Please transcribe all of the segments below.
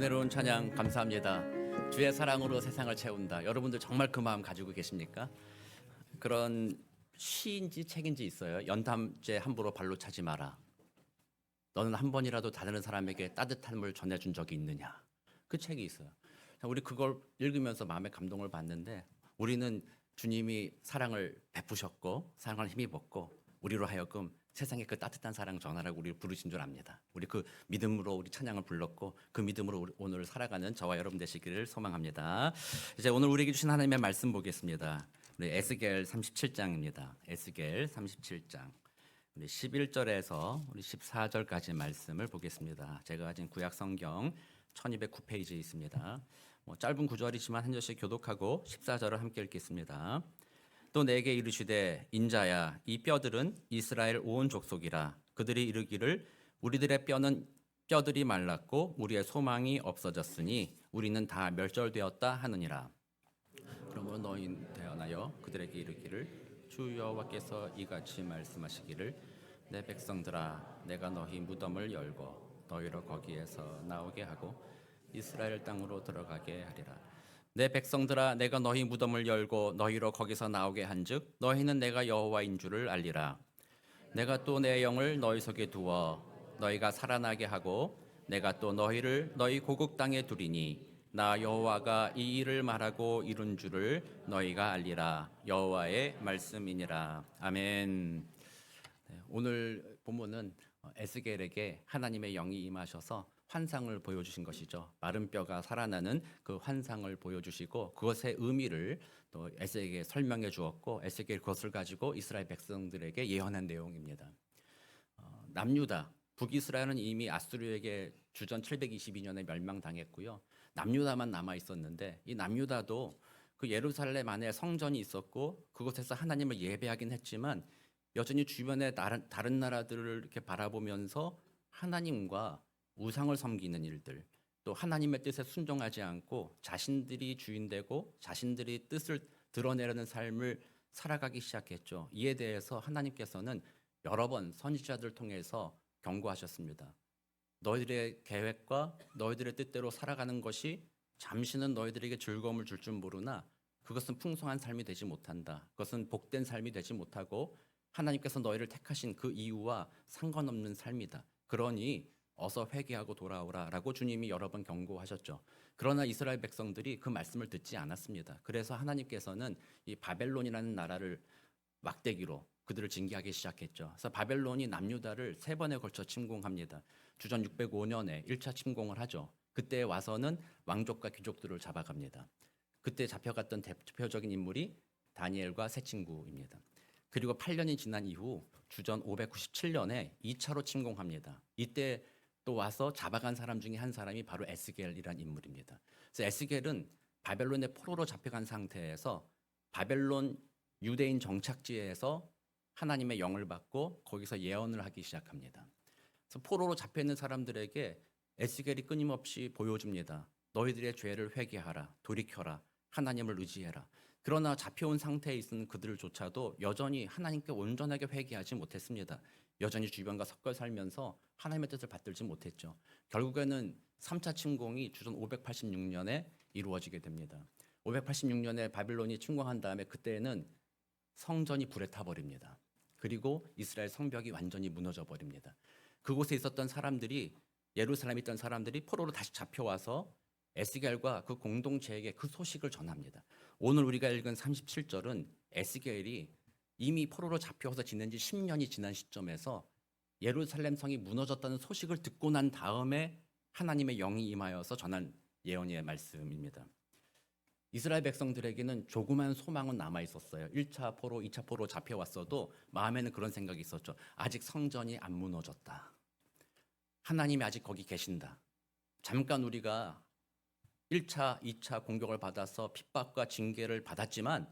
은혜로운 찬양 감사합니다. 주의 사랑으로 세상을 채운다. 여러분들 정말 그 마음 가지고 계십니까? 그런 시인지 책인지 있어요. 연탄재 함부로 발로 차지 마라. 너는 한 번이라도 다른 사람에게 따뜻함을 전해준 적이 있느냐? 그 책이 있어요. 우리 그걸 읽으면서 마음의 감동을 받는데, 우리는 주님이 사랑을 베푸셨고 사랑을 힘입었고 우리로 하여금 세상에 그 따뜻한 사랑 전하라고 우리를 부르신 줄 압니다. 우리 그 믿음으로 우리 찬양을 불렀고 그 믿음으로 오늘 살아가는 저와 여러분 되시기를 소망합니다. 이제 오늘 우리에게 주신 하나님의 말씀 보겠습니다. 우리 에스겔 37장입니다. 에스겔 37장 우리 11절에서 우리 14절까지 말씀을 보겠습니다. 제가 가진 구약 성경 1209페이지에 있습니다. 짧은 구절이지만 한 절씩 교독하고 14절을 함께 읽겠습니다. 또 내게 이르시되 인자야 이 뼈들은 이스라엘 온 족속이라. 그들이 이르기를 우리들의 뼈들이 말랐고 우리의 소망이 없어졌으니 우리는 다 멸절되었다 하느니라. 그러므로 너희 대언하여 그들에게 이르기를 주 여호와께서 이같이 말씀하시기를 내 백성들아 내가 너희 무덤을 열고 너희를 거기에서 나오게 하고 이스라엘 땅으로 들어가게 하리라. 내 백성들아 내가 너희 무덤을 열고 너희로 거기서 나오게 한즉 너희는 내가 여호와인 줄을 알리라. 내가 또 내 영을 너희 속에 두어 너희가 살아나게 하고 내가 또 너희를 너희 고국 땅에 두리니 나 여호와가 이 일을 말하고 이룬 줄을 너희가 알리라. 여호와의 말씀이니라. 아멘. 오늘 본문은 에스겔에게 하나님의 영이 임하셔서 환상을 보여주신 것이죠. 마른 뼈가 살아나는 그 환상을 보여주시고 그것의 의미를 또 에스겔에게 설명해 주었고 에스겔 그것을 가지고 이스라엘 백성들에게 예언한 내용입니다. 남유다, 북이스라엘은 이미 아수르에게 주전 722년에 멸망당했고요. 남유다만 남아 있었는데 이 남유다도 그 예루살렘 안에 성전이 있었고 그곳에서 하나님을 예배하긴 했지만 여전히 주변의 다른 나라들을 이렇게 바라보면서 하나님과 우상을 섬기는 일들, 또 하나님의 뜻에 순종하지 않고 자신들이 주인되고 자신들이 뜻을 드러내려는 삶을 살아가기 시작했죠. 이에 대해서 하나님께서는 여러 번 선지자들 통해서 경고하셨습니다. 너희들의 계획과 너희들의 뜻대로 살아가는 것이 잠시는 너희들에게 즐거움을 줄 줄 모르나 그것은 풍성한 삶이 되지 못한다. 그것은 복된 삶이 되지 못하고 하나님께서 너희를 택하신 그 이유와 상관없는 삶이다. 그러니 어서 회개하고 돌아오라라고 주님이 여러 번 경고하셨죠. 그러나 이스라엘 백성들이 그 말씀을 듣지 않았습니다. 그래서 하나님께서는 이 바벨론이라는 나라를 막대기로 그들을 징계하기 시작했죠. 그래서 바벨론이 남유다를 3번에 걸쳐 침공합니다. 주전 605년에 1차 침공을 하죠. 그때 와서는 왕족과 귀족들을 잡아갑니다. 그때 잡혀갔던 대표적인 인물이 다니엘과 세 친구입니다. 그리고 8년이 지난 이후 주전 597년에 2차로 침공합니다. 이때 또 와서 잡아간 사람 중에 한 사람이 바로 에스겔이라는 인물입니다. 그래서 에스겔은 바벨론의 포로로 잡혀간 상태에서 바벨론 유대인 정착지에서 하나님의 영을 받고 거기서 예언을 하기 시작합니다. 그래서 포로로 잡혀 있는 사람들에게 에스겔이 끊임없이 보여줍니다. 너희들의 죄를 회개하라, 돌이켜라, 하나님을 의지해라. 그러나 잡혀온 상태에 있는 그들조차도 여전히 하나님께 온전하게 회개하지 못했습니다. 여전히 주변과 섞여 살면서 하나님의 뜻을 받들지 못했죠. 결국에는 3차 침공이 주전 586년에 이루어지게 됩니다. 586년에 바빌론이 침공한 다음에 그때는 성전이 불에 타버립니다. 그리고 이스라엘 성벽이 완전히 무너져 버립니다. 그곳에 있었던 사람들이 예루살렘에 있던 사람들이 포로로 다시 잡혀와서 에스겔과 그 공동체에게 그 소식을 전합니다. 오늘 우리가 읽은 37절은 에스겔이 이미 포로로 잡혀와서 지낸 지 10년이 지난 시점에서 예루살렘 성이 무너졌다는 소식을 듣고 난 다음에 하나님의 영이 임하여서 전한 예언의 말씀입니다. 이스라엘 백성들에게는 조그만 소망은 남아 있었어요. 1차 포로, 2차 포로 잡혀왔어도 마음에는 그런 생각이 있었죠. 아직 성전이 안 무너졌다. 하나님이 아직 거기 계신다. 잠깐 우리가 1차, 2차 공격을 받아서 핍박과 징계를 받았지만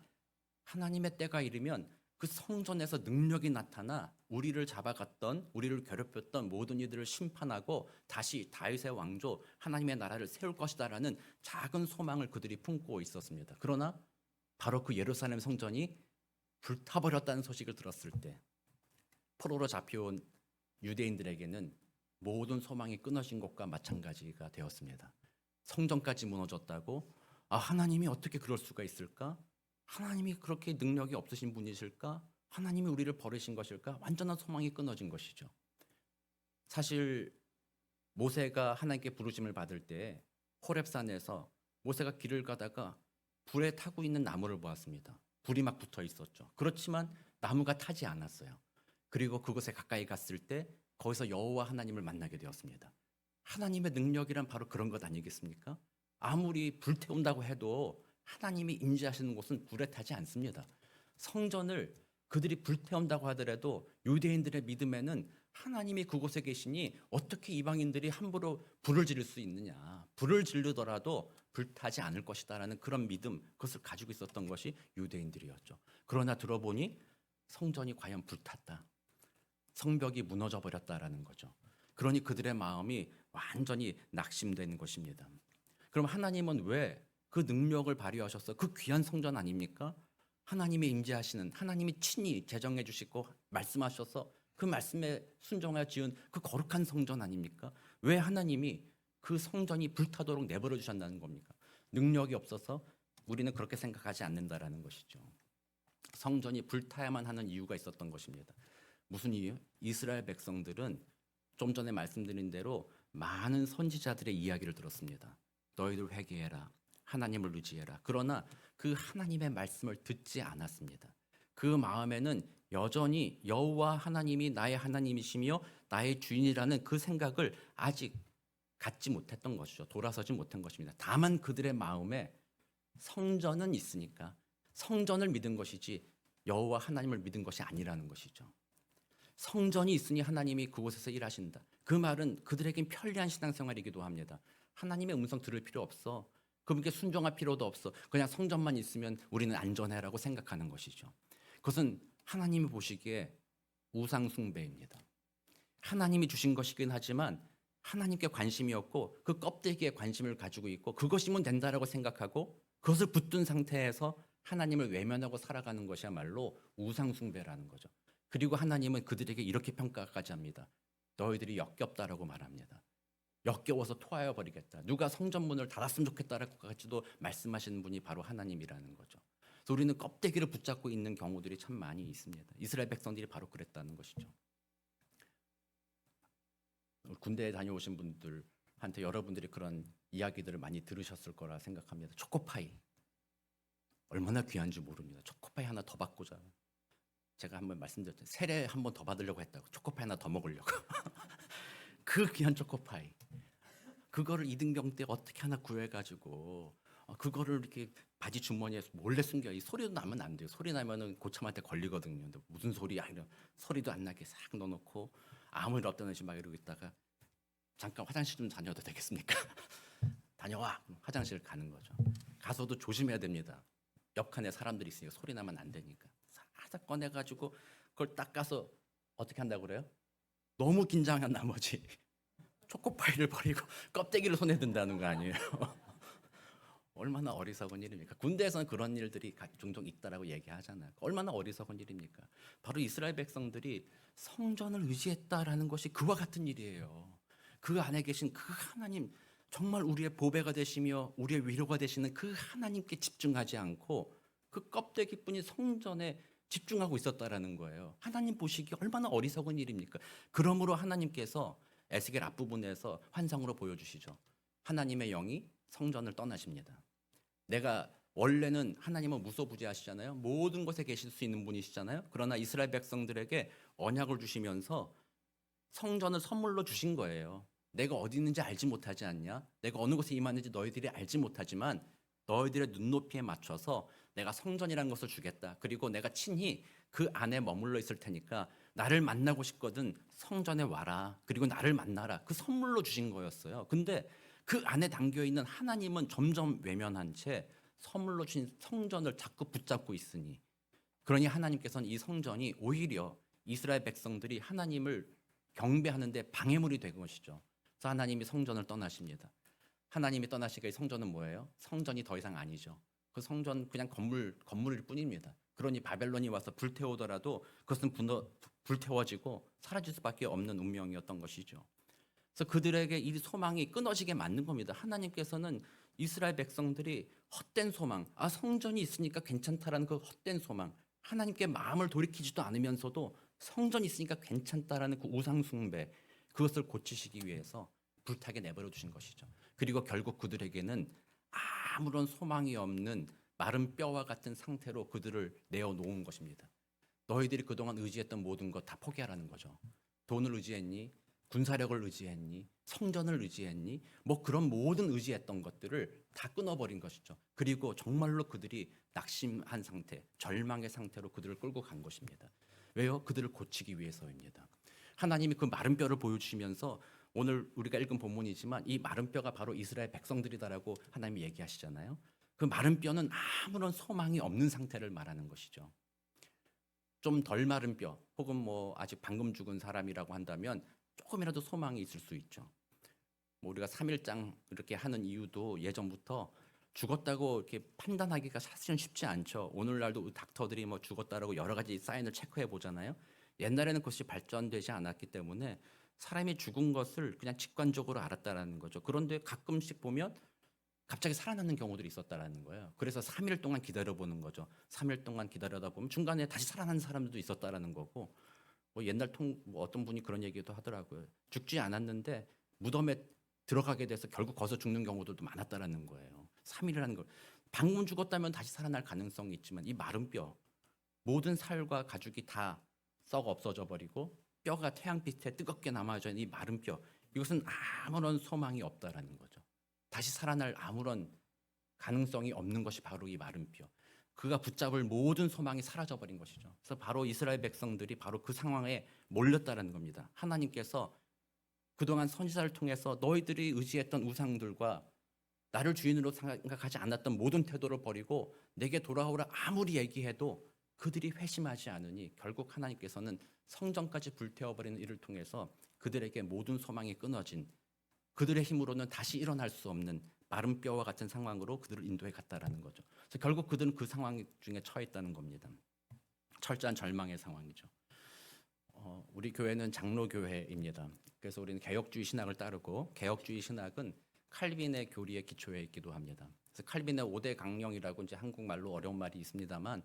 하나님의 때가 이르면 그 성전에서 능력이 나타나 우리를 잡아갔던, 우리를 괴롭혔던 모든 이들을 심판하고 다시 다윗의 왕조, 하나님의 나라를 세울 것이다라는 작은 소망을 그들이 품고 있었습니다. 그러나 바로 그 예루살렘 성전이 불타버렸다는 소식을 들었을 때 포로로 잡혀온 유대인들에게는 모든 소망이 끊어진 것과 마찬가지가 되었습니다. 성전까지 무너졌다고? 아, 하나님이 어떻게 그럴 수가 있을까? 하나님이 그렇게 능력이 없으신 분이실까? 하나님이 우리를 버리신 것일까? 완전한 소망이 끊어진 것이죠. 사실 모세가 하나님께 부르심을 받을 때 호렙산에서 모세가 길을 가다가 불에 타고 있는 나무를 보았습니다. 불이 막 붙어 있었죠. 그렇지만 나무가 타지 않았어요. 그리고 그곳에 가까이 갔을 때 거기서 여호와 하나님을 만나게 되었습니다. 하나님의 능력이란 바로 그런 것 아니겠습니까? 아무리 불태운다고 해도 하나님이 임재하시는 곳은 불에 타지 않습니다. 성전을 그들이 불태운다고 하더라도 유대인들의 믿음에는 하나님이 그곳에 계시니 어떻게 이방인들이 함부로 불을 지를 수 있느냐. 불을 지르더라도 불타지 않을 것이다라는 그런 믿음, 그것을 가지고 있었던 것이 유대인들이었죠. 그러나 들어보니 성전이 과연 불탔다. 성벽이 무너져 버렸다라는 거죠. 그러니 그들의 마음이 완전히 낙심된 것입니다. 그럼 하나님은 왜 그 능력을 발휘하셔서 그 귀한 성전 아닙니까? 하나님이 임재하시는, 하나님이 친히 제정해 주시고 말씀하셔서 그 말씀에 순종하여 지은 그 거룩한 성전 아닙니까? 왜 하나님이 그 성전이 불타도록 내버려 주셨다는 겁니까? 능력이 없어서 우리는 그렇게 생각하지 않는다라는 것이죠. 성전이 불타야만 하는 이유가 있었던 것입니다. 무슨 이유? 이스라엘 백성들은 좀 전에 말씀드린 대로 많은 선지자들의 이야기를 들었습니다. 너희들 회개해라. 하나님을 의지해라. 그러나 그 하나님의 말씀을 듣지 않았습니다. 그 마음에는 여전히 여호와 하나님이 나의 하나님이시며 나의 주인이라는 그 생각을 아직 갖지 못했던 것이죠. 돌아서지 못한 것입니다. 다만 그들의 마음에 성전은 있으니까 성전을 믿은 것이지 여호와 하나님을 믿은 것이 아니라는 것이죠. 성전이 있으니 하나님이 그곳에서 일하신다. 그 말은 그들에겐 편리한 신앙생활이기도 합니다. 하나님의 음성 들을 필요 없어. 그분께 순종할 필요도 없어. 그냥 성전만 있으면 우리는 안전해라고 생각하는 것이죠. 그것은 하나님이 보시기에 우상 숭배입니다. 하나님이 주신 것이긴 하지만 하나님께 관심이 없고 그 껍데기에 관심을 가지고 있고 그것이면 된다라고 생각하고 그것을 붙든 상태에서 하나님을 외면하고 살아가는 것이야말로 우상 숭배라는 거죠. 그리고 하나님은 그들에게 이렇게 평가까지 합니다. 너희들이 역겹다라고 말합니다. 역겨워서 토하여 버리겠다. 누가 성전문을 닫았으면 좋겠다라고 같이도 말씀하시는 분이 바로 하나님이라는 거죠. 그래서 우리는 껍데기를 붙잡고 있는 경우들이 참 많이 있습니다. 이스라엘 백성들이 바로 그랬다는 것이죠. 군대에 다녀오신 분들한테 여러분들이 그런 이야기들을 많이 들으셨을 거라 생각합니다. 초코파이 얼마나 귀한지 모릅니다. 초코파이 하나 더 받고자 제가 한번 말씀드렸죠. 세례 한 번 더 받으려고 했다고. 초코파이 하나 더 먹으려고. 그 귀한 초코파이. 그거를 이등병 때 어떻게 하나 구해가지고 그거를 이렇게 바지 주머니에 몰래 숨겨. 이 소리도 나면 안 돼요. 소리 나면은 고참한테 걸리거든요. 근데 무슨 소리야? 이런 소리도 안 나게 싹 넣어놓고 아무 일 없다는 듯이 막 이러고 있다가 잠깐 화장실 좀 다녀도 되겠습니까? 다녀와. 화장실 가는 거죠. 가서도 조심해야 됩니다. 옆칸에 사람들이 있으니까 소리 나면 안 되니까. 살짝 꺼내가지고 그걸 닦아서 어떻게 한다고 그래요? 너무 긴장한 나머지 초코파이를 버리고 껍데기를 손에 든다는 거 아니에요? 얼마나 어리석은 일입니까? 군대에서는 그런 일들이 종종 있다라고 얘기하잖아요. 얼마나 어리석은 일입니까? 바로 이스라엘 백성들이 성전을 의지했다라는 것이 그와 같은 일이에요. 그 안에 계신 그 하나님, 정말 우리의 보배가 되시며 우리의 위로가 되시는 그 하나님께 집중하지 않고 그 껍데기뿐인 성전에 집중하고 있었다라는 거예요. 하나님 보시기에 얼마나 어리석은 일입니까? 그러므로 하나님께서 에스겔 앞부분에서 환상으로 보여주시죠. 하나님의 영이 성전을 떠나십니다. 내가 원래는 하나님은 무소부재하시잖아요. 모든 곳에 계실 수 있는 분이시잖아요. 그러나 이스라엘 백성들에게 언약을 주시면서 성전을 선물로 주신 거예요. 내가 어디 있는지 알지 못하지 않냐? 내가 어느 곳에 임하는지 너희들이 알지 못하지만 너희들의 눈높이에 맞춰서 내가 성전이라는 것을 주겠다. 그리고 내가 친히 그 안에 머물러 있을 테니까 나를 만나고 싶거든 성전에 와라. 그리고 나를 만나라. 그 선물로 주신 거였어요. 근데 그 안에 담겨 있는 하나님은 점점 외면한 채 선물로 주신 성전을 자꾸 붙잡고 있으니 그러니 하나님께서는 이 성전이 오히려 이스라엘 백성들이 하나님을 경배하는데 방해물이 된 것이죠. 그래서 하나님이 성전을 떠나십니다. 하나님이 떠나시니까 이 성전은 뭐예요? 성전이 더 이상 아니죠. 그 성전 그냥 건물일 뿐입니다. 그러니 바벨론이 와서 불태우더라도 그것은 불태워지고 사라질 수밖에 없는 운명이었던 것이죠. 그래서 그들에게 이 소망이 끊어지게 만든 겁니다. 하나님께서는 이스라엘 백성들이 헛된 소망, 성전이 있으니까 괜찮다라는 그 헛된 소망, 하나님께 마음을 돌이키지도 않으면서도 성전이 있으니까 괜찮다라는 그 우상 숭배, 그것을 고치시기 위해서 불타게 내버려 두신 것이죠. 그리고 결국 그들에게는 아무런 소망이 없는 마른 뼈와 같은 상태로 그들을 내어놓은 것입니다. 너희들이 그동안 의지했던 모든 것 다 포기하라는 거죠. 돈을 의지했니? 군사력을 의지했니? 성전을 의지했니? 뭐 그런 모든 의지했던 것들을 다 끊어버린 것이죠. 그리고 정말로 그들이 낙심한 상태, 절망의 상태로 그들을 끌고 간 것입니다. 왜요? 그들을 고치기 위해서입니다. 하나님이 그 마른 뼈를 보여주시면서 오늘 우리가 읽은 본문이지만 이 마른 뼈가 바로 이스라엘 백성들이다라고 하나님이 얘기하시잖아요. 그 마른 뼈는 아무런 소망이 없는 상태를 말하는 것이죠. 좀 덜 마른 뼈 혹은 뭐 아직 방금 죽은 사람이라고 한다면 조금이라도 소망이 있을 수 있죠. 뭐 우리가 3일장 이렇게 하는 이유도 예전부터 죽었다고 이렇게 판단하기가 사실은 쉽지 않죠. 오늘날도 닥터들이 뭐 죽었다라고 여러 가지 사인을 체크해 보잖아요. 옛날에는 그것이 발전되지 않았기 때문에 사람이 죽은 것을 그냥 직관적으로 알았다라는 거죠. 그런데 가끔씩 보면 갑자기 살아나는 경우들이 있었다라는 거예요. 그래서 3일 동안 기다려보는 거죠. 3일 동안 기다려다 보면 중간에 다시 살아나는 사람들도 있었다라는 거고, 뭐 옛날 뭐 어떤 분이 그런 얘기도 하더라고요. 죽지 않았는데 무덤에 들어가게 돼서 결국 거기서 죽는 경우들도 많았다라는 거예요. 3일이라는 걸 방금 죽었다면 다시 살아날 가능성이 있지만 이 마른 뼈, 모든 살과 가죽이 다 썩어 없어져 버리고 뼈가 태양빛에 뜨겁게 남아져 있는 이 마른 뼈, 이것은 아무런 소망이 없다라는 거죠. 다시 살아날 아무런 가능성이 없는 것이 바로 이 마른 뼈. 그가 붙잡을 모든 소망이 사라져 버린 것이죠. 그래서 바로 이스라엘 백성들이 바로 그 상황에 몰렸다라는 겁니다. 하나님께서 그동안 선지자를 통해서 너희들이 의지했던 우상들과 나를 주인으로 생각하지 않았던 모든 태도를 버리고 내게 돌아오라 아무리 얘기해도 그들이 회심하지 않으니 결국 하나님께서는 성전까지 불태워버리는 일을 통해서 그들에게 모든 소망이 끊어진, 그들의 힘으로는 다시 일어날 수 없는 마른 뼈와 같은 상황으로 그들을 인도해 갔다라는 거죠. 그래서 결국 그들은 그 상황 중에 처해 있다는 겁니다. 철저한 절망의 상황이죠. 우리 교회는 장로교회입니다. 그래서 우리는 개혁주의 신학을 따르고, 개혁주의 신학은 칼빈의 교리에 기초해 있기도 합니다. 그래서 칼빈의 5대 강령이라고 이제 한국말로 어려운 말이 있습니다만,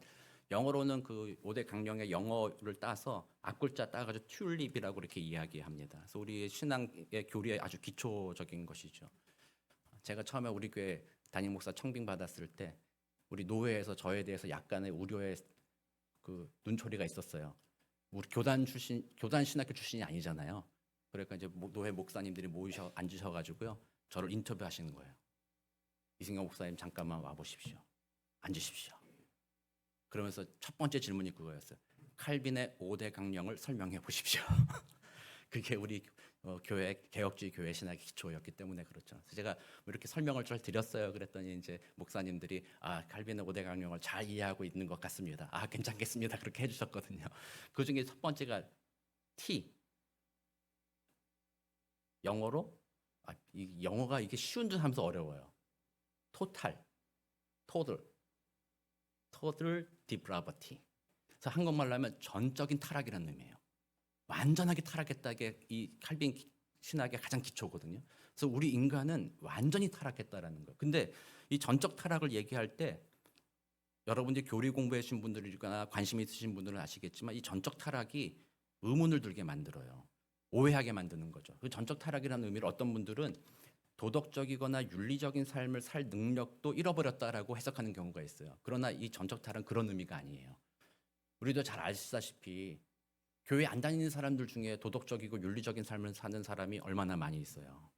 영어로는 그 5대 강령의 영어를 따서 앞글자 따가지고 튤립이라고 이렇게 이야기합니다. 그래서 우리 신앙의 교리에 아주 기초적인 것이죠. 제가 처음에 우리 교회 담임 목사 청빙 받았을 때 우리 노회에서 저에 대해서 약간의 우려의 그 눈초리가 있었어요. 우리 교단 신학교 출신이 아니잖아요. 그러니까 이제 노회 목사님들이 앉으셔가지고요, 저를 인터뷰하시는 거예요. 이승영 목사님 잠깐만 와 보십시오. 앉으십시오. 그러면서 첫 번째 질문이 그거였어요. 칼빈의 5대 강령을 설명해 보십시오. 그게 우리 교회 개혁주의 교회 신학의 기초였기 때문에 그렇죠. 그래서 제가 이렇게 설명을 잘 드렸어요. 그랬더니 이제 목사님들이 칼빈의 5대 강령을 잘 이해하고 있는 것 같습니다. 괜찮겠습니다. 그렇게 해주셨거든요. 그 중에 첫 번째가 T. 영어로 이 영어가 이게 쉬운 듯 하면서 어려워요. 토탈, 토tal depravity. 그래서 한국말로 하면 전적인 타락이라는 의미예요. 완전하게 타락했다게 이 칼빈 신학의 가장 기초거든요. 그래서 우리 인간은 완전히 타락했다라는 거예요. 근데 이 전적 타락을 얘기할 때 여러분들이 교리 공부해 주신 분들이거나 관심 있으신 분들은 아시겠지만 이 전적 타락이 의문을 들게 만들어요. 오해하게 만드는 거죠. 그 전적 타락이라는 의미를 어떤 분들은 도덕적이거나 윤리적인 삶을 살 능력도 잃어버렸다라고 해석하는 경우가 있어요. 그러나 이 전적 타락은 그런 의미가 아니에요. 우리도 잘 아시다시피 교회 안 다니는 사람들 중에 도덕적이고 윤리적인 삶을 사는 사람이 얼마나 많이 있어요.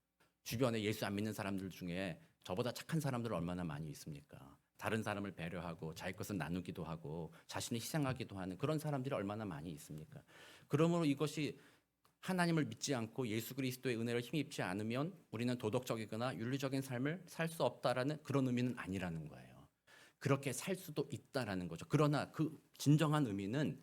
주변에 예수 안 믿는 사람들 중에 저보다 착한 사람들 얼마나 많이 있습니까? 다른 사람을 배려하고 자기 것을 나누기도 하고 자신을 희생하기도 하는 그런 사람들이 얼마나 많이 있습니까? 그러므로 이것이 하나님을 믿지 않고 예수 그리스도의 은혜를 힘입지 않으면 우리는 도덕적이거나 윤리적인 삶을 살 수 없다라는 그런 의미는 아니라는 거예요. 그렇게 살 수도 있다라는 거죠. 그러나 그 진정한 의미는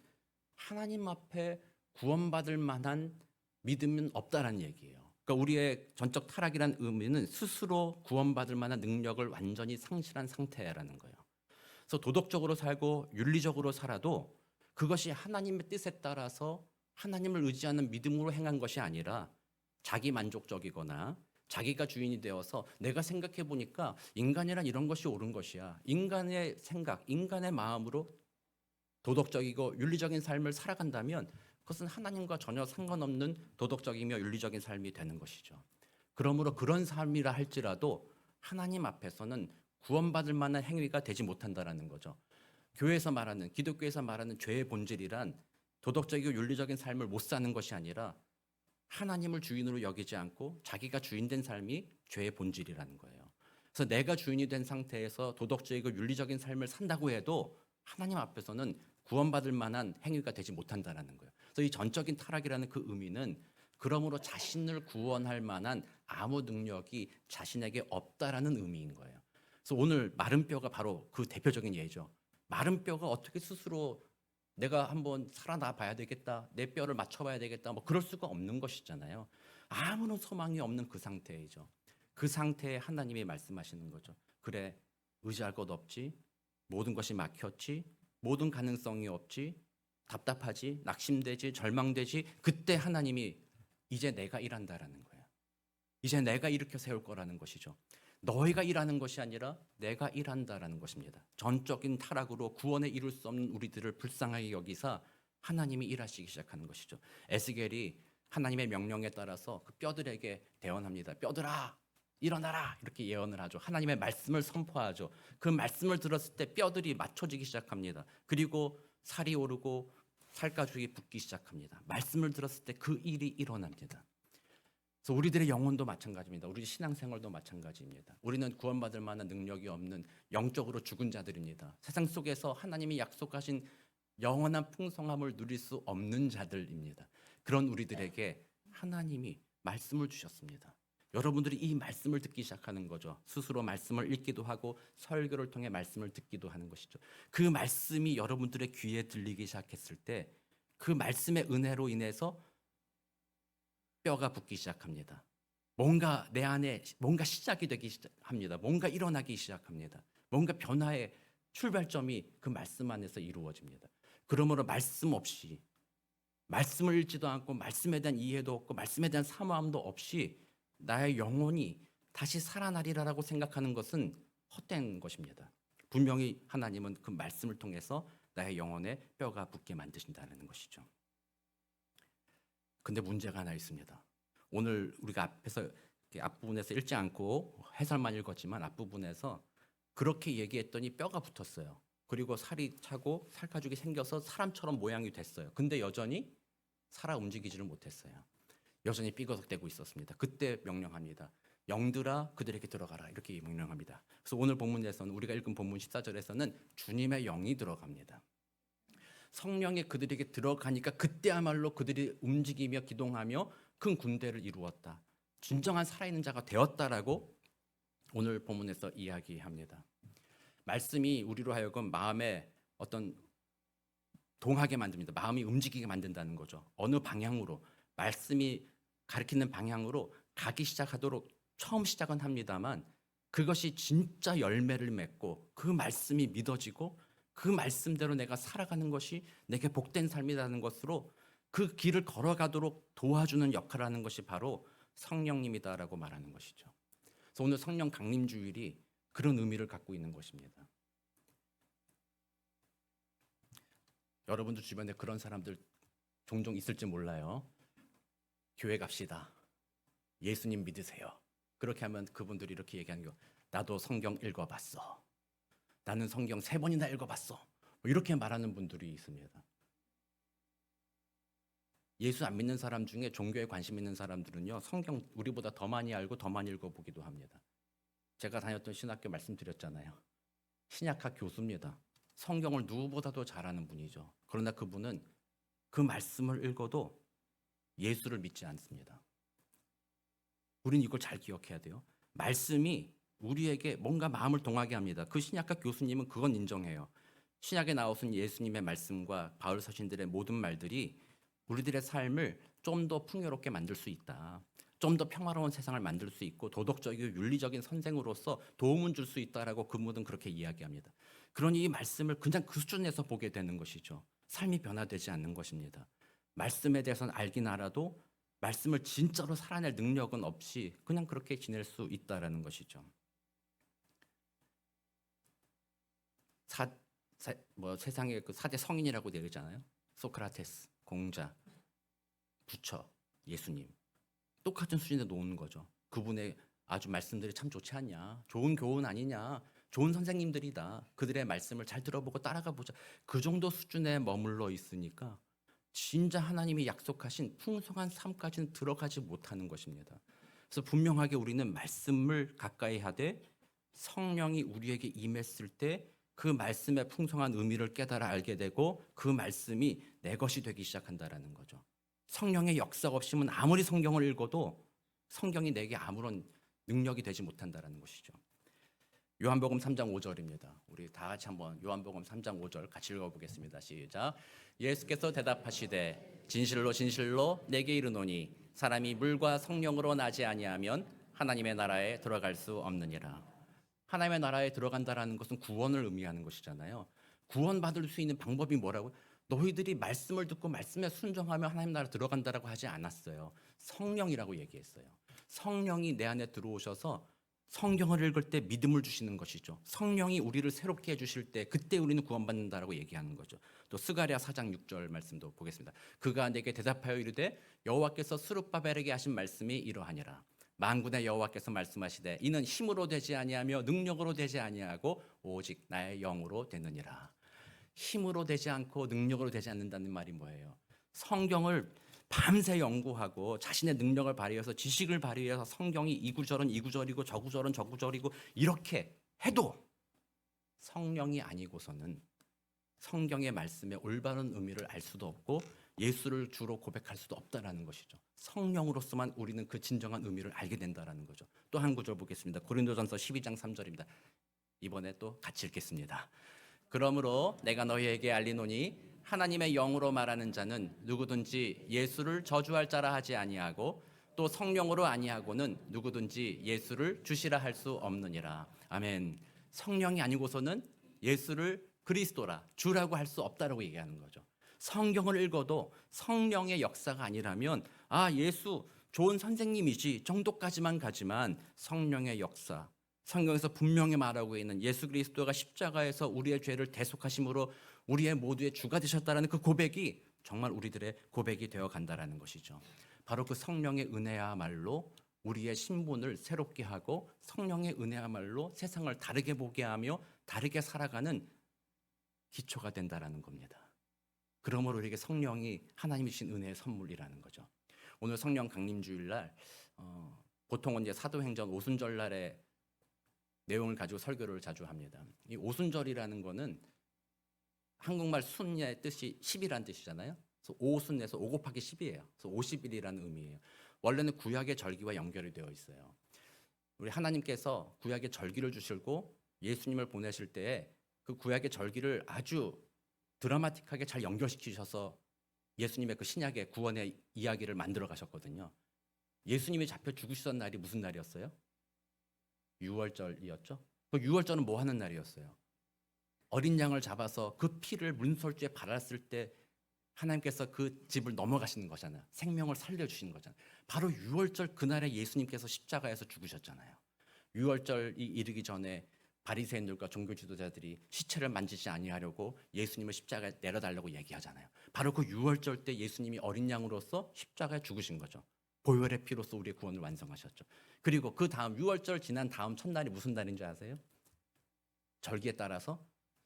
하나님 앞에 구원받을 만한 믿음은 없다라는 얘기예요. 그러니까 우리의 전적 타락이라는 의미는 스스로 구원받을 만한 능력을 완전히 상실한 상태라는 거예요. 그래서 도덕적으로 살고 윤리적으로 살아도 그것이 하나님의 뜻에 따라서 하나님을 의지하는 믿음으로 행한 것이 아니라 자기 만족적이거나 자기가 주인이 되어서 내가 생각해 보니까 인간이란 이런 것이 옳은 것이야. 인간의 생각, 인간의 마음으로 도덕적이고 윤리적인 삶을 살아간다면 그것은 하나님과 전혀 상관없는 도덕적이며 윤리적인 삶이 되는 것이죠. 그러므로 그런 삶이라 할지라도 하나님 앞에서는 구원받을 만한 행위가 되지 못한다라는 거죠. 교회에서 말하는, 기독교에서 말하는 죄의 본질이란 도덕적이고 윤리적인 삶을 못 사는 것이 아니라 하나님을 주인으로 여기지 않고 자기가 주인된 삶이 죄의 본질이라는 거예요. 그래서 내가 주인이 된 상태에서 도덕적이고 윤리적인 삶을 산다고 해도 하나님 앞에서는 구원받을 만한 행위가 되지 못한다라는 거예요. 그래서 이 전적인 타락이라는 그 의미는 그러므로 자신을 구원할 만한 아무 능력이 자신에게 없다라는 의미인 거예요. 그래서 오늘 마른 뼈가 바로 그 대표적인 예죠. 마른 뼈가 어떻게 스스로 내가 한번 살아나 봐야 되겠다, 내 뼈를 맞춰봐야 되겠다, 뭐 그럴 수가 없는 것이잖아요. 아무런 소망이 없는 그 상태이죠. 그 상태에 하나님이 말씀하시는 거죠. 그래, 의지할 것 없지, 모든 것이 막혔지, 모든 가능성이 없지, 답답하지, 낙심되지, 절망되지. 그때 하나님이 이제 내가 일한다라는 거예요. 이제 내가 일으켜 세울 거라는 것이죠. 너희가 일하는 것이 아니라 내가 일한다라는 것입니다. 전적인 타락으로 구원에 이룰 수 없는 우리들을 불쌍하게 여기사 하나님이 일하시기 시작하는 것이죠. 에스겔이 하나님의 명령에 따라서 그 뼈들에게 대언합니다. 뼈들아, 일어나라, 이렇게 예언을 하죠. 하나님의 말씀을 선포하죠. 그 말씀을 들었을 때 뼈들이 맞춰지기 시작합니다. 그리고 살이 오르고 살가죽이 붙기 시작합니다. 말씀을 들었을 때 그 일이 일어납니다. 그래서 우리들의 영혼도 마찬가지입니다. 우리 신앙생활도 마찬가지입니다. 우리는 구원받을 만한 능력이 없는 영적으로 죽은 자들입니다. 세상 속에서 하나님이 약속하신 영원한 풍성함을 누릴 수 없는 자들입니다. 그런 우리들에게 하나님이 말씀을 주셨습니다. 여러분들이 이 말씀을 듣기 시작하는 거죠. 스스로 말씀을 읽기도 하고 설교를 통해 말씀을 듣기도 하는 것이죠. 그 말씀이 여러분들의 귀에 들리기 시작했을 때 그 말씀의 은혜로 인해서 뼈가 붙기 시작합니다. 뭔가 내 안에 뭔가 시작이 되기 시작합니다. 뭔가 일어나기 시작합니다. 뭔가 변화의 출발점이 그 말씀 안에서 이루어집니다. 그러므로 말씀 없이, 말씀을 읽지도 않고 말씀에 대한 이해도 없고 말씀에 대한 사모함도 없이 나의 영혼이 다시 살아나리라고 생각하는 것은 헛된 것입니다. 분명히 하나님은 그 말씀을 통해서 나의 영혼에 뼈가 붙게 만드신다는 것이죠. 근데 문제가 하나 있습니다. 오늘 우리가 앞에서 앞부분에서 읽지 않고 해설만 읽었지만 앞부분에서 그렇게 얘기했더니 뼈가 붙었어요. 그리고 살이 차고 살가죽이 생겨서 사람처럼 모양이 됐어요. 근데 여전히 살아 움직이지를 못했어요. 여전히 삐거덕대고 있었습니다. 그때 명령합니다. 영들아 그들에게 들어가라, 이렇게 명령합니다. 그래서 오늘 본문에서는, 우리가 읽은 본문 14절에서는 주님의 영이 들어갑니다. 성령이 그들에게 들어가니까 그때야말로 그들이 움직이며 기동하며 큰 군대를 이루었다. 진정한 살아있는 자가 되었다라고 오늘 본문에서 이야기합니다. 말씀이 우리로 하여금 마음에 어떤 동하게 만듭니다. 마음이 움직이게 만든다는 거죠. 어느 방향으로, 말씀이 가리키는 방향으로 가기 시작하도록 처음 시작은 합니다만 그것이 진짜 열매를 맺고 그 말씀이 믿어지고 그 말씀대로 내가 살아가는 것이 내게 복된 삶이라는 것으로 그 길을 걸어가도록 도와주는 역할을 하는 것이 바로 성령님이다라고 말하는 것이죠. 그래서 오늘 성령 강림 주일이 그런 의미를 갖고 있는 것입니다. 여러분들 주변에 그런 사람들 종종 있을지 몰라요. 교회 갑시다. 예수님 믿으세요. 그렇게 하면 그분들이 이렇게 얘기하는 거, 나도 성경 읽어봤어. 나는 성경 3번이나 읽어봤어. 이렇게 말하는 분들이 있습니다. 예수 안 믿는 사람 중에 종교에 관심 있는 사람들은요, 성경 우리보다 더 많이 알고 더 많이 읽어보기도 합니다. 제가 다녔던 신학교 말씀드렸잖아요. 신약학 교수입니다. 성경을 누구보다도 잘 아는 분이죠. 그러나 그분은 그 말씀을 읽어도 예수를 믿지 않습니다. 우린 이걸 잘 기억해야 돼요. 말씀이 우리에게 뭔가 마음을 동하게 합니다. 그 신약학 교수님은 그건 인정해요. 신약에 나오신 예수님의 말씀과 바울 서신들의 모든 말들이 우리들의 삶을 좀 더 풍요롭게 만들 수 있다. 좀 더 평화로운 세상을 만들 수 있고 도덕적이고 윤리적인 선생으로서 도움을 줄 수 있다라고 그분은 그렇게 이야기합니다. 그러니 이 말씀을 그냥 그 수준에서 보게 되는 것이죠. 삶이 변화되지 않는 것입니다. 말씀에 대해서는 알긴 알아도 말씀을 진짜로 살아낼 능력은 없이 그냥 그렇게 지낼 수 있다라는 것이죠. 세상의 그 4대 성인이라고 되어 있잖아요. 소크라테스, 공자, 부처, 예수님. 똑같은 수준에 놓는 거죠. 그분의 아주 말씀들이 참 좋지 않냐, 좋은 교훈 아니냐, 좋은 선생님들이다. 그들의 말씀을 잘 들어보고 따라가 보자. 그 정도 수준에 머물러 있으니까 진짜 하나님이 약속하신 풍성한 삶까지는 들어가지 못하는 것입니다. 그래서 분명하게 우리는 말씀을 가까이 하되 성령이 우리에게 임했을 때 그 말씀의 풍성한 의미를 깨달아 알게 되고 그 말씀이 내 것이 되기 시작한다라는 거죠. 성령의 역사가 없이면 아무리 성경을 읽어도 성경이 내게 아무런 능력이 되지 못한다라는 것이죠. 요한복음 3장 5절입니다. 우리 다 같이 한번 요한복음 3장 5절 같이 읽어보겠습니다. 시작. 예수께서 대답하시되 진실로 진실로 내게 이르노니 사람이 물과 성령으로 나지 아니하면 하나님의 나라에 들어갈 수 없느니라. 하나님의 나라에 들어간다라는 것은 구원을 의미하는 것이잖아요. 구원받을 수 있는 방법이 뭐라고? 너희들이 말씀을 듣고 말씀에 순종하면 하나님 나라 들어간다라고 하지 않았어요. 성령이라고 얘기했어요. 성령이 내 안에 들어오셔서 성경을 읽을 때 믿음을 주시는 것이죠. 성령이 우리를 새롭게 해주실 때 그때 우리는 구원받는다라고 얘기하는 거죠. 또 스가랴 4장 6절 말씀도 보겠습니다. 그가 내게 대답하여 이르되 여호와께서 스룹바벨에게 하신 말씀이 이러하니라. 만군의 여호와께서 말씀하시되 이는 힘으로 되지 아니하며 능력으로 되지 아니하고 오직 나의 영으로 되느니라. 힘으로 되지 않고 능력으로 되지 않는다는 말이 뭐예요? 성경을 밤새 연구하고 자신의 능력을 발휘해서 지식을 발휘해서 성경이 이 구절은 이 구절이고 저 구절은 저 구절이고 이렇게 해도 성령이 아니고서는 성경의 말씀의 올바른 의미를 알 수도 없고 예수를 주로 고백할 수도 없다라는 것이죠. 성령으로서만 우리는 그 진정한 의미를 알게 된다라는 거죠. 또 한 구절 보겠습니다. 고린도전서 12장 3절입니다. 이번에 또 같이 읽겠습니다. 그러므로 내가 너희에게 알리노니 하나님의 영으로 말하는 자는 누구든지 예수를 저주할 자라 하지 아니하고 또 성령으로 아니하고는 누구든지 예수를 주시라 할 수 없느니라. 아멘. 성령이 아니고서는 예수를 그리스도라 주라고 할 수 없다라고 얘기하는 거죠. 성경을 읽어도 성령의 역사가 아니라면 예수 좋은 선생님이지 정도까지만 가지만 성령의 역사, 성경에서 분명히 말하고 있는 예수 그리스도가 십자가에서 우리의 죄를 대속하심으로 우리의 모두의 주가 되셨다는 그 고백이 정말 우리들의 고백이 되어 간다라는 것이죠. 바로 그 성령의 은혜야말로 우리의 신분을 새롭게 하고 성령의 은혜야말로 세상을 다르게 보게 하며 다르게 살아가는 기초가 된다라는 겁니다. 그러므로 우리에게 성령이 하나님이 주신 은혜의 선물이라는 거죠. 오늘 성령 강림주일날 보통은 이제 사도행전 오순절날에 내용을 가지고 설교를 자주 합니다. 이 오순절이라는 거는 한국말 순의 뜻이 10이라는 뜻이잖아요. 그래서 오순에서 5 곱하기 10이에요. 그래서 50일이라는 의미예요. 원래는 구약의 절기와 연결이 되어 있어요. 우리 하나님께서 구약의 절기를 주시고 예수님을 보내실 때에 그 구약의 절기를 아주 드라마틱하게 잘 연결시키셔서 예수님의 그 신약의 구원의 이야기를 만들어 가셨거든요. 예수님이 잡혀 죽으시던 날이 무슨 날이었어요? 유월절이었죠. 그 유월절은 뭐 하는 날이었어요? 어린 양을 잡아서 그 피를 문설주에 발랐을 때 하나님께서 그 집을 넘어가시는 거잖아요. 생명을 살려주시는 거잖아요. 바로 유월절 그날에 예수님께서 십자가에서 죽으셨잖아요. 유월절이 이르기 전에 바리새인들과 종교 지도자들이 시체를 만지지 아니하려고 예수님을 십자가에 내려달라고 얘기하잖아요. 바로 그 유월절 때 예수님이 어린 양으로서 십자가에 죽으신 거죠. 보혈의 피로서 우리의 구원을 완성하셨죠. 그리고 그 다음 유월절 지난 다음 첫날이 무슨 날인 줄 아세요? 절기에 따라서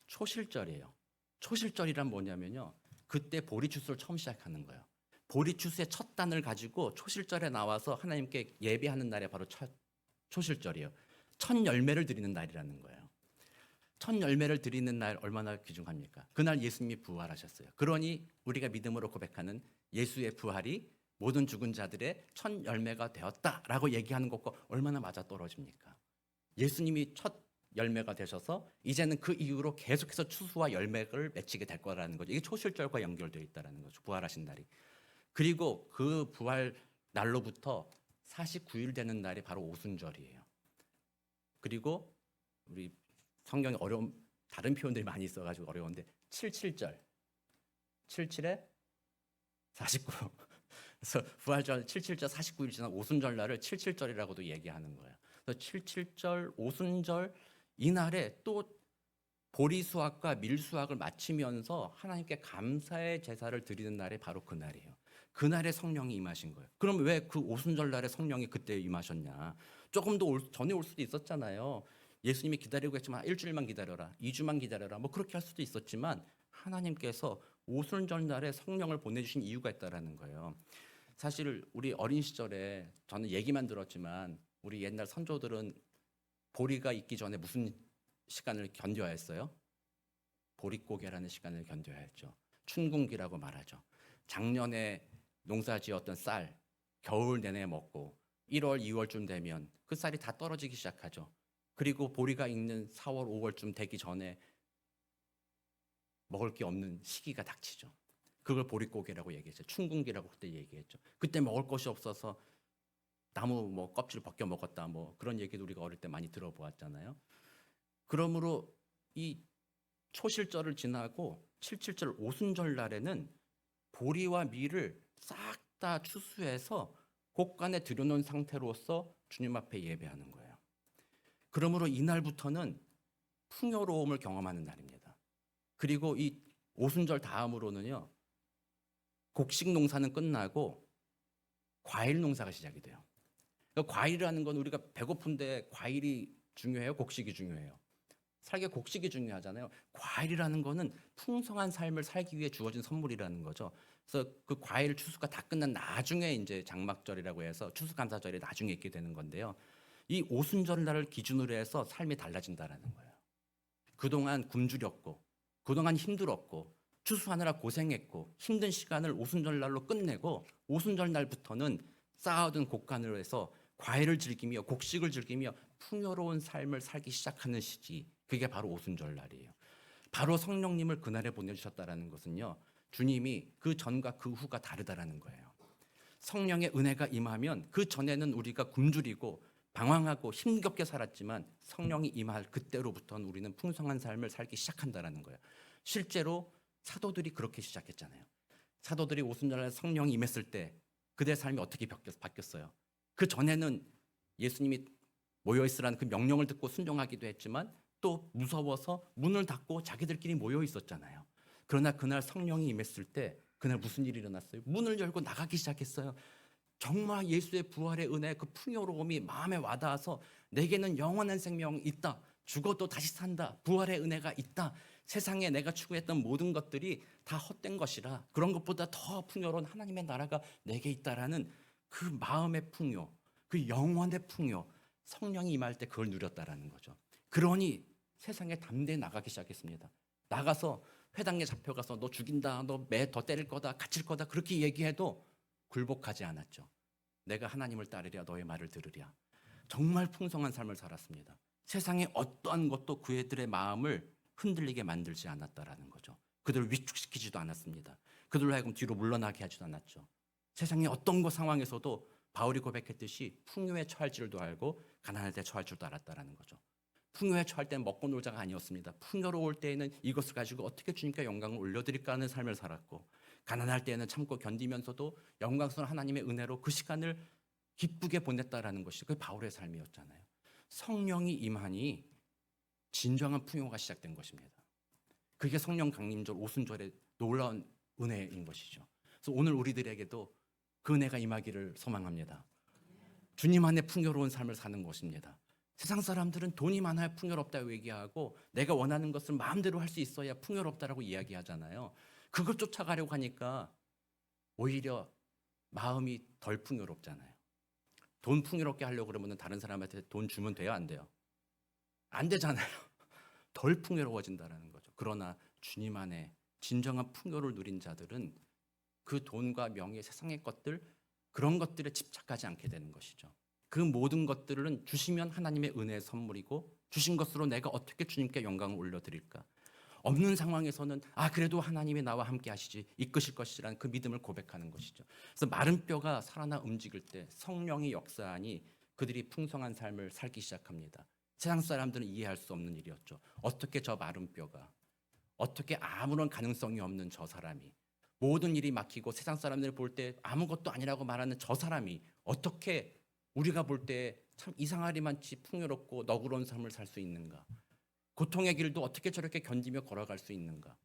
초실절이에요. 초실절이란 뭐냐면요. 그때 보리추수를 처음 시작하는 거예요. 보리추수의 첫 단을 가지고 초실절에 나와서 하나님께 예배하는 날에 바로 초실절이에요. 첫 열매를 드리는 날이라는 거예요. 첫 열매를 드리는 날 얼마나 귀중합니까? 그날 예수님이 부활하셨어요. 그러니 우리가 믿음으로 고백하는 예수의 부활이 모든 죽은 자들의 첫 열매가 되었다라고 얘기하는 것과 얼마나 맞아떨어집니까? 예수님이 첫 열매가 되셔서 이제는 그 이후로 계속해서 추수와 열매를 맺히게 될 거라는 거죠. 이게 초실절과 연결되어 있다는 거죠. 부활하신 날이. 그리고 그 부활 날로부터 49일 되는 날이 바로 오순절이에요. 그리고 우리 성경에 어려운 다른 표현들이 많이 있어가지고 어려운데 77절 77에 49 그래서 부활절 77절 49일 지난 오순절 날을 77절이라고도 얘기하는 거예요. 그래서 77절 오순절 이날에 또 보리수확과 밀수확을 마치면서 하나님께 감사의 제사를 드리는 날이 바로 그날이에요. 그날에 성령이 임하신 거예요. 그럼 왜 그 오순절 날에 성령이 그때 임하셨냐? 조금 더 전에 올 수도 있었잖아요. 예수님이 기다리고 했지만 일주일만 기다려라, 2주만 기다려라, 뭐 그렇게 할 수도 있었지만 하나님께서 오순절 날에 성령을 보내주신 이유가 있다라는 거예요. 사실 우리 어린 시절에 저는 얘기만 들었지만 우리 옛날 선조들은 보리가 있기 전에 무슨 시간을 견뎌야 했어요? 보릿고개라는 시간을 견뎌야 했죠. 춘궁기라고 말하죠. 작년에 농사지었던 쌀 겨울 내내 먹고 1월, 2월쯤 되면 그 쌀이 다 떨어지기 시작하죠. 그리고 보리가 익는 4월, 5월쯤 되기 전에 먹을 게 없는 시기가 닥치죠. 그걸 보릿고개라고 얘기했죠. 춘궁기라고 그때 얘기했죠. 그때 먹을 것이 없어서 나무 뭐 껍질 벗겨 먹었다 뭐 그런 얘기도 우리가 어릴 때 많이 들어보았잖아요. 그러므로 이 초실절을 지나고 77절 오순절 날에는 보리와 밀을 싹 다 추수해서 곡간에 들여놓은 상태로서 주님 앞에 예배하는 거예요. 그러므로 이날부터는 풍요로움을 경험하는 날입니다. 그리고 이 오순절 다음으로는요, 곡식 농사는 끝나고 과일 농사가 시작이 돼요. 그러니까 과일이라는 건 우리가 배고픈데 과일이 중요해요? 곡식이 중요해요? 살게 곡식이 중요하잖아요. 과일이라는 거는 풍성한 삶을 살기 위해 주어진 선물이라는 거죠. 그래서 그 과일 추수가 다 끝난 나중에 이제 장막절이라고 해서 추수감사절이 나중에 있게 되는 건데요. 이 오순절 날을 기준으로 해서 삶이 달라진다라는 거예요. 그동안 굶주렸고 그동안 힘들었고 추수하느라 고생했고 힘든 시간을 오순절 날로 끝내고 오순절 날부터는 쌓아둔 곡간으로 해서 과일을 즐기며 곡식을 즐기며 풍요로운 삶을 살기 시작하는 시기, 그게 바로 오순절 날이에요. 바로 성령님을 그날에 보내주셨다는 것은요, 주님이 그 전과 그 후가 다르다라는 거예요. 성령의 은혜가 임하면 그 전에는 우리가 굶주리고 방황하고 힘겹게 살았지만 성령이 임할 그때로부터는 우리는 풍성한 삶을 살기 시작한다라는 거예요. 실제로 사도들이 그렇게 시작했잖아요. 사도들이 오순절날 성령이 임했을 때 그들의 삶이 어떻게 바뀌었어요? 그 전에는 예수님이 모여있으라는 그 명령을 듣고 순종하기도 했지만 또 무서워서 문을 닫고 자기들끼리 모여 있었잖아요. 그러나 그날 성령이 임했을 때 그날 무슨 일이 일어났어요? 문을 열고 나가기 시작했어요. 정말 예수의 부활의 은혜, 그 풍요로움이 마음에 와닿아서 내게는 영원한 생명이 있다. 죽어도 다시 산다. 부활의 은혜가 있다. 세상에 내가 추구했던 모든 것들이 다 헛된 것이라 그런 것보다 더 풍요로운 하나님의 나라가 내게 있다라는 그 마음의 풍요, 그 영원의 풍요, 성령이 임할 때 그걸 누렸다라는 거죠. 그러니 세상에 담대히 나가기 시작했습니다. 나가서 회당에 잡혀가서 너 죽인다, 너 매 더 때릴 거다, 갇힐 거다 그렇게 얘기해도 굴복하지 않았죠. 내가 하나님을 따르랴, 너의 말을 들으랴. 정말 풍성한 삶을 살았습니다. 세상에 어떠한 것도 그들의 마음을 흔들리게 만들지 않았다라는 거죠. 그들을 위축시키지도 않았습니다. 그들로 하여금 뒤로 물러나게 하지도 않았죠. 세상의 어떤 것 상황에서도 바울이 고백했듯이 풍요에 처할 줄도 알고 가난할 때 처할 줄도 알았다라는 거죠. 풍요에 처할 때는 먹고 놀자가 아니었습니다. 풍요로울 때에는 이것을 가지고 어떻게 주님께 영광을 올려드릴까 하는 삶을 살았고, 가난할 때에는 참고 견디면서도 영광스러운 하나님의 은혜로 그 시간을 기쁘게 보냈다라는 것이 그 바울의 삶이었잖아요. 성령이 임하니 진정한 풍요가 시작된 것입니다. 그게 성령 강림절 오순절의 놀라운 은혜인 것이죠. 그래서 오늘 우리들에게도 그 은혜가 임하기를 소망합니다. 주님 안에 풍요로운 삶을 사는 것입니다. 세상 사람들은 돈이 많아야 풍요롭다고 얘기하고 내가 원하는 것을 마음대로 할 수 있어야 풍요롭다라고 이야기하잖아요. 그걸 쫓아가려고 하니까 오히려 마음이 덜 풍요롭잖아요. 돈 풍요롭게 하려고 그러면 다른 사람한테 돈 주면 돼요, 안 돼요? 안 되잖아요. 덜 풍요로워진다는 거죠. 그러나 주님 안에 진정한 풍요를 누린 자들은 그 돈과 명예, 세상의 것들, 그런 것들에 집착하지 않게 되는 것이죠. 그 모든 것들은 주시면 하나님의 은혜의 선물이고 주신 것으로 내가 어떻게 주님께 영광을 올려드릴까? 없는 상황에서는 그래도 하나님이 나와 함께 하시지, 이끄실 것이라는 그 믿음을 고백하는 것이죠. 그래서 마른 뼈가 살아나 움직일 때 성령이 역사하니 그들이 풍성한 삶을 살기 시작합니다. 세상 사람들은 이해할 수 없는 일이었죠. 어떻게 저 마른 뼈가, 어떻게 아무런 가능성이 없는 저 사람이 모든 일이 막히고 세상 사람들이 볼 때 아무것도 아니라고 말하는 저 사람이 어떻게 우리가 볼 때 참 이상하리만치 풍요롭고 너그러운 삶을 살 수 있는가? 고통의 길도 어떻게 저렇게 견디며 걸어갈 수 있는가?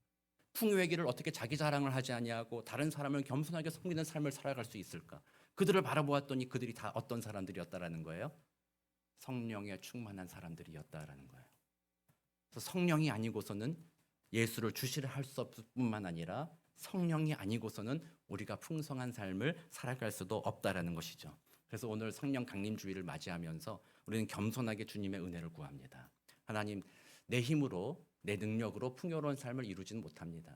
풍요의 길을 어떻게 자기 자랑을 하지 아니하고 다른 사람을 겸손하게 섬기는 삶을 살아갈 수 있을까? 그들을 바라보았더니 그들이 다 어떤 사람들이었다라는 거예요? 성령에 충만한 사람들이었다라는 거예요. 그래서 성령이 아니고서는 예수를 주시를 할 수 없을 뿐만 아니라 성령이 아니고서는 우리가 풍성한 삶을 살아갈 수도 없다라는 것이죠. 그래서 오늘 성령 강림 주일을 맞이하면서 우리는 겸손하게 주님의 은혜를 구합니다. 하나님, 내 힘으로 내 능력으로 풍요로운 삶을 이루지는 못합니다.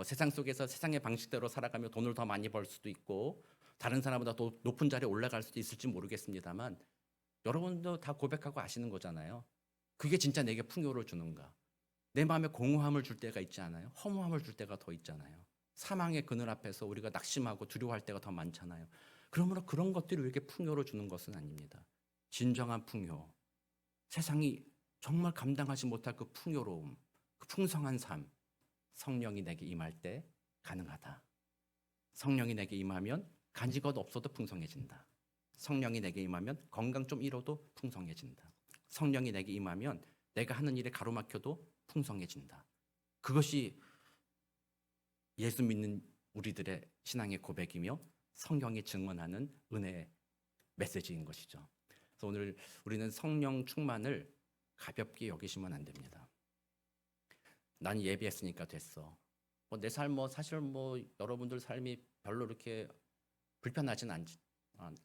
세상 속에서 세상의 방식대로 살아가며 돈을 더 많이 벌 수도 있고 다른 사람보다 더 높은 자리에 올라갈 수도 있을지 모르겠습니다만 여러분도 다 고백하고 아시는 거잖아요. 그게 진짜 내게 풍요를 주는가? 내 마음에 공허함을 줄 때가 있지 않아요? 허무함을 줄 때가 더 있잖아요. 사망의 그늘 앞에서 우리가 낙심하고 두려워할 때가 더 많잖아요. 그러므로 그런 것들이 우리에게 풍요를 주는 것은 아닙니다. 진정한 풍요, 세상이 정말 감당하지 못할 그 풍요로움, 그 풍성한 삶, 성령이 내게 임할 때 가능하다. 성령이 내게 임하면 간직것 없어도 풍성해진다. 성령이 내게 임하면 건강 좀 잃어도 풍성해진다. 성령이 내게 임하면 내가 하는 일에 가로막혀도 풍성해진다. 그것이 예수 믿는 우리들의 신앙의 고백이며 성경이 증언하는 은혜의 메시지인 것이죠. 그래서 오늘 우리는 성령 충만을 가볍게 여기시면 안 됩니다. 난 예비했으니까 됐어. 내 삶 사실 여러분들 삶이 별로 이렇게 불편하진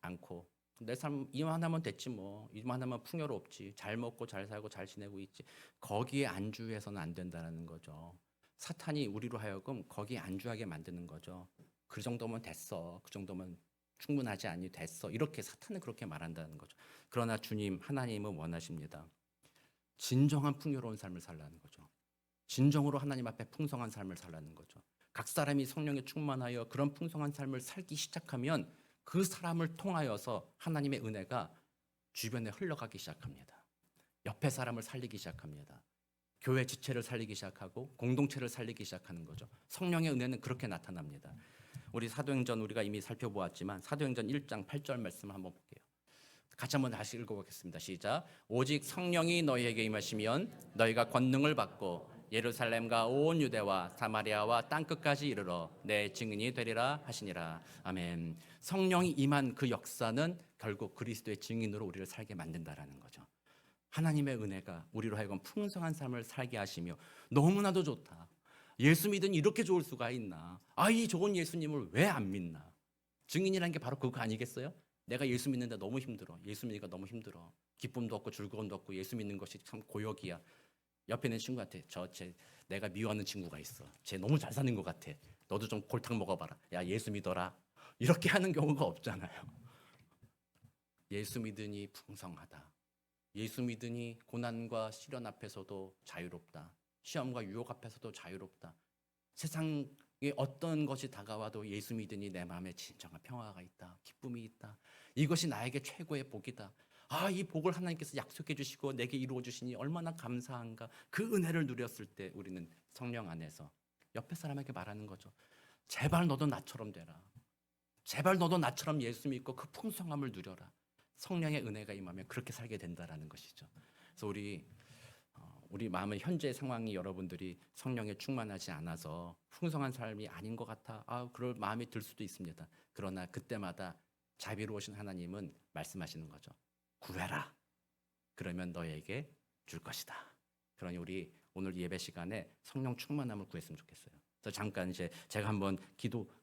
않고 내 삶 이만 하면 됐지 이만 하면 풍요롭지. 잘 먹고 잘 살고 잘 지내고 있지. 거기에 안주해서는 안 된다는 거죠. 사탄이 우리로 하여금 거기에 안주하게 만드는 거죠. 그 정도면 됐어. 그 정도면 충분하지 않니? 됐어. 이렇게 사탄은 그렇게 말한다는 거죠. 그러나 주님 하나님은 원하십니다. 진정한 풍요로운 삶을 살라는 거죠. 진정으로 하나님 앞에 풍성한 삶을 살라는 거죠. 각 사람이 성령에 충만하여 그런 풍성한 삶을 살기 시작하면 그 사람을 통하여서 하나님의 은혜가 주변에 흘러가기 시작합니다. 옆에 사람을 살리기 시작합니다. 교회 지체를 살리기 시작하고 공동체를 살리기 시작하는 거죠. 성령의 은혜는 그렇게 나타납니다. 우리 사도행전 우리가 이미 살펴보았지만 사도행전 1장 8절 말씀을 한번 볼게요. 같이 한번 다시 읽어보겠습니다. 시작. 오직 성령이 너희에게 임하시면 너희가 권능을 받고 예루살렘과 온 유대와 사마리아와 땅끝까지 이르러 내 증인이 되리라 하시니라. 아멘. 성령이 임한 그 역사는 결국 그리스도의 증인으로 우리를 살게 만든다라는 거죠. 하나님의 은혜가 우리로 하여금 풍성한 삶을 살게 하시며 너무나도 좋다. 예수 믿으니 이렇게 좋을 수가 있나? 이 좋은 예수님을 왜 안 믿나? 증인이라는 게 바로 그거 아니겠어요? 내가 예수 믿는데 너무 힘들어. 예수 믿으니까 너무 힘들어. 기쁨도 없고 즐거움도 없고 예수 믿는 것이 참 고역이야. 옆에 있는 친구한테 내가 미워하는 친구가 있어. 쟤 너무 잘 사는 것 같아. 너도 좀 골탕 먹어봐라. 야, 예수 믿어라. 이렇게 하는 경우가 없잖아요. 예수 믿으니 풍성하다. 예수 믿으니 고난과 시련 앞에서도 자유롭다. 시험과 유혹 앞에서도 자유롭다. 세상에 어떤 것이 다가와도 예수 믿으니 내 마음에 진정한 평화가 있다. 기쁨이 있다. 이것이 나에게 최고의 복이다. 이 복을 하나님께서 약속해 주시고 내게 이루어 주시니 얼마나 감사한가. 그 은혜를 누렸을 때 우리는 성령 안에서 옆에 사람에게 말하는 거죠. 제발 너도 나처럼 되라. 제발 너도 나처럼 예수 믿고 그 풍성함을 누려라. 성령의 은혜가 임하면 그렇게 살게 된다라는 것이죠. 그래서 우리 마음의 현재 상황이 여러분들이 성령에 충만하지 않아서 풍성한 삶이 아닌 것 같아. 그럴 마음이 들 수도 있습니다. 그러나 그때마다 자비로우신 하나님은 말씀하시는 거죠. 구해라. 그러면 너에게 줄 것이다. 그러니 우리 오늘 예배 시간에 성령 충만함을 구했으면 좋겠어요. 그래서 잠깐 제가 한번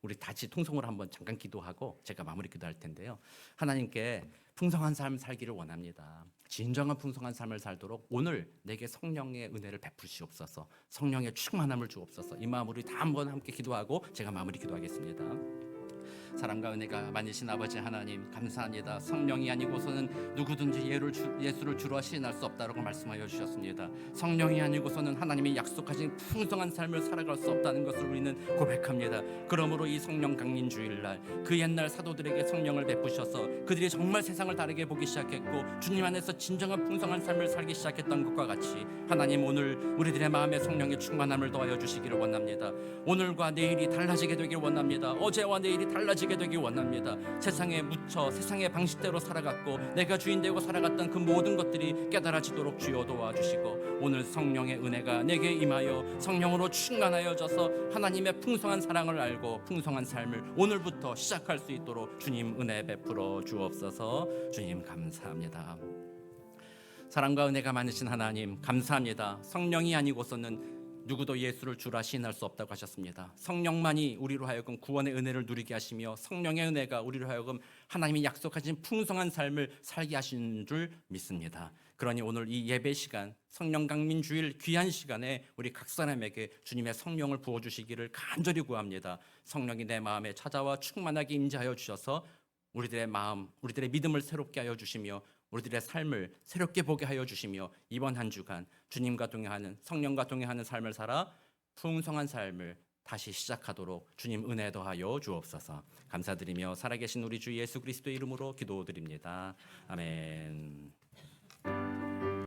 우리 같이 통성으로 한번 잠깐 기도하고 제가 마무리 기도할 텐데요. 하나님께 풍성한 삶 살기를 원합니다. 진정한 풍성한 삶을 살도록 오늘 내게 성령의 은혜를 베푸시옵소서. 성령의 충만함을 주옵소서. 이 마음으로 다 한번 함께 기도하고 제가 마무리 기도하겠습니다. 사랑과 은혜가 많으신 아버지 하나님 감사합니다. 성령이 아니고서는 누구든지 예수를 주로 시인할 수 없다라고 말씀하여 주셨습니다. 성령이 아니고서는 하나님이 약속하신 풍성한 삶을 살아갈 수 없다는 것을 우리는 고백합니다. 그러므로 이 성령 강림 주일날 그 옛날 사도들에게 성령을 베푸셔서 그들이 정말 세상을 다르게 보기 시작했고 주님 안에서 진정한 풍성한 삶을 살기 시작했던 것과 같이 하나님 오늘 우리들의 마음에 성령의 충만함을 더하여 주시기를 원합니다. 오늘과 내일이 달라지게 되길 원합니다. 어제와 내일이 달라지게 되길 원합니다. 세상에 묻혀 세상의 방식대로 살아갔고 내가 주인 되고 살아갔던 그 모든 것들이 깨달아지도록 주여 도와주시고 오늘 성령의 은혜가 내게 임하여 성령으로 충만하여져서 하나님의 풍성한 사랑을 알고 풍성한 삶을 오늘부터 시작할 수 있도록 주님 은혜 베풀어 주옵소서. 주님 감사합니다. 사랑과 은혜가 많으신 하나님 감사합니다. 성령이 아니고서는 누구도 예수를 주라 시인할 수 없다고 하셨습니다. 성령만이 우리로 하여금 구원의 은혜를 누리게 하시며 성령의 은혜가 우리로 하여금 하나님이 약속하신 풍성한 삶을 살게 하시는 줄 믿습니다. 그러니 오늘 이 예배 시간 성령 강림 주일 귀한 시간에 우리 각 사람에게 주님의 성령을 부어주시기를 간절히 구합니다. 성령이 내 마음에 찾아와 충만하게 임재하여 주셔서 우리들의 마음, 우리들의 믿음을 새롭게 하여 주시며 우리들의 삶을 새롭게 보게 하여 주시며 이번 한 주간 주님과 동행하는 성령과 동행하는 삶을 살아 풍성한 삶을 다시 시작하도록 주님 은혜 더하여 주옵소서. 감사드리며 살아계신 우리 주 예수 그리스도의 이름으로 기도드립니다. 아멘.